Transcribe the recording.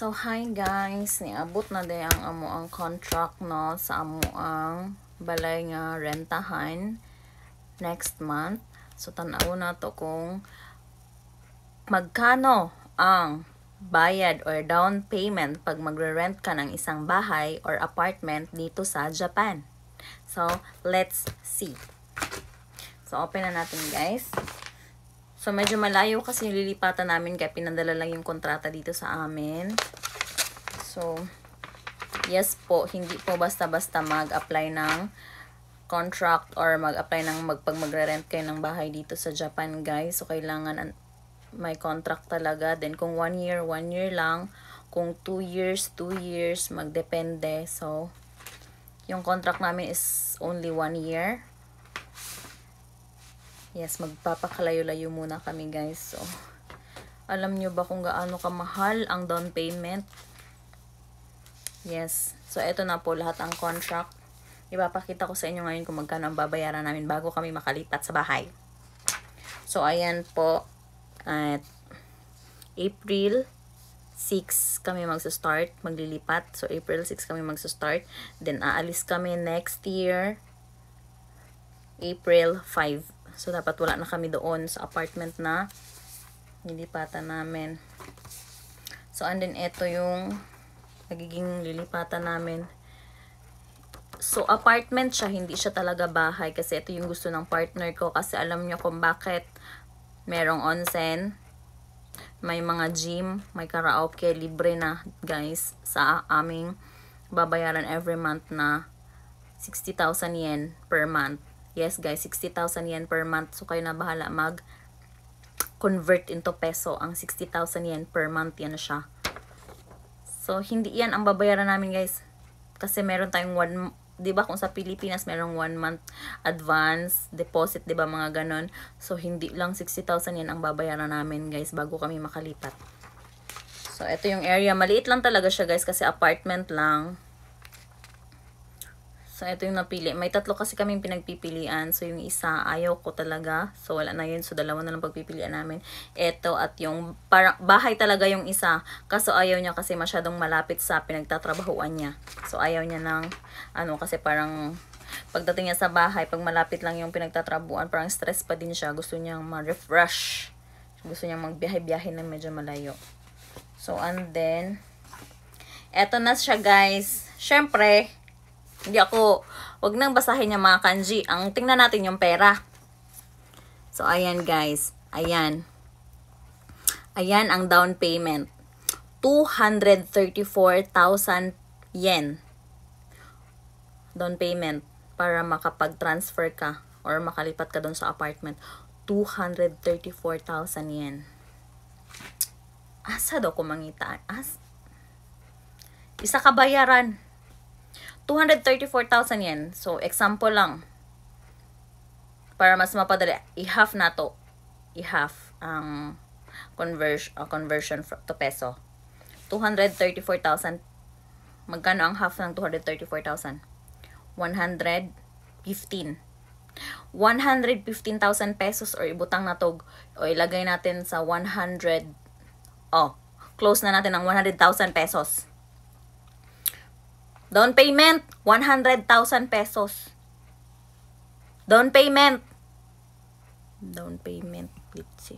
So, hi guys, niabot na day ang amo ang contract no sa amo ang balay nga rentahan next month. So, tanaw na to kung magkano ang bayad or down payment pag magre-rent ka ng isang bahay or apartment dito sa Japan. So, let's see. So, open na natin guys. So, medyo malayo kasi yung lilipatan namin kaya pinadala lang yung kontrata dito sa amin. So, yes po, hindi po basta-basta mag-apply ng contract or mag-apply ng pag magre-rent kayo ng bahay dito sa Japan, guys. So, kailangan may contract talaga. Then, kung 1 year, 1 year lang. Kung 2 years, 2 years, magdepende. So, yung contract namin is only 1 year. Yes, magpapakalayo-layo muna kami guys. So, alam nyo ba kung gaano kamahal ang down payment? Yes. So, eto na po lahat ang contract. Ipapakita ko sa inyo ngayon kung magkano ang babayaran namin bago kami makalipat sa bahay. So, ayan po. At April 6 kami magsa-start, maglilipat. So, April 6 kami magsa-start. Then, aalis kami next year, April 5. So, dapat wala na kami doon sa apartment na nilipatan namin. So, and then, ito yung nagiging lilipatan namin. So, apartment siya, hindi siya talaga bahay. Kasi ito yung gusto ng partner ko. Kasi alam nyo kung bakit merong onsen, may mga gym, may karaoke, libre na, guys, sa aming babayaran every month na 60,000 yen per month. Yes guys, 60,000 yen per month. So, kayo na bahala mag-convert into peso. Ang 60,000 yen per month, yan na siya. So, hindi yan ang babayaran namin guys. Kasi meron tayong diba kung sa Pilipinas, merong 1 month advance, deposit, diba mga ganon. So, hindi lang 60,000 yen ang babayaran namin guys bago kami makalipat. So, ito yung area. Maliit lang talaga siya guys kasi apartment lang. So, ito yung napili. May tatlo kasi kaming pinagpipilian. So, yung isa, ayaw ko talaga. So, wala na yun. So, dalawa na lang pagpipilian namin. Ito at yung, parang bahay talaga yung isa. Kaso, ayaw niya kasi masyadong malapit sa pinagtatrabahuan niya. So, ayaw niya ng, kasi parang, pagdating niya sa bahay, pag malapit lang yung pinagtatrabuhan, parang stress pa din siya. Gusto niyang ma-refresh. Gusto niyang magbiyahe-biyahe na medyo malayo. So, and then, eto na siya, guys. Syempre, wag nang basahin yung mga kanji. Ang tingnan natin yung pera. So, ayan guys. Ayan. Ayan ang down payment. 234,000 yen. Down payment. Para makapag-transfer ka or makalipat ka doon sa apartment. 234,000 yen. Asa daw kumangitaan? Isa kabayaran. 234,000 yen. So, example lang. Para mas mapadali. I-half na to. I-half ang conversion to peso. 234,000. Magkano ang half ng 234,000? 115. 115,000 pesos or ibutang na to. O ilagay natin sa 100. Close na natin ang 100,000 pesos. Down payment, 100,000 pesos. Down payment. Down payment, let's see.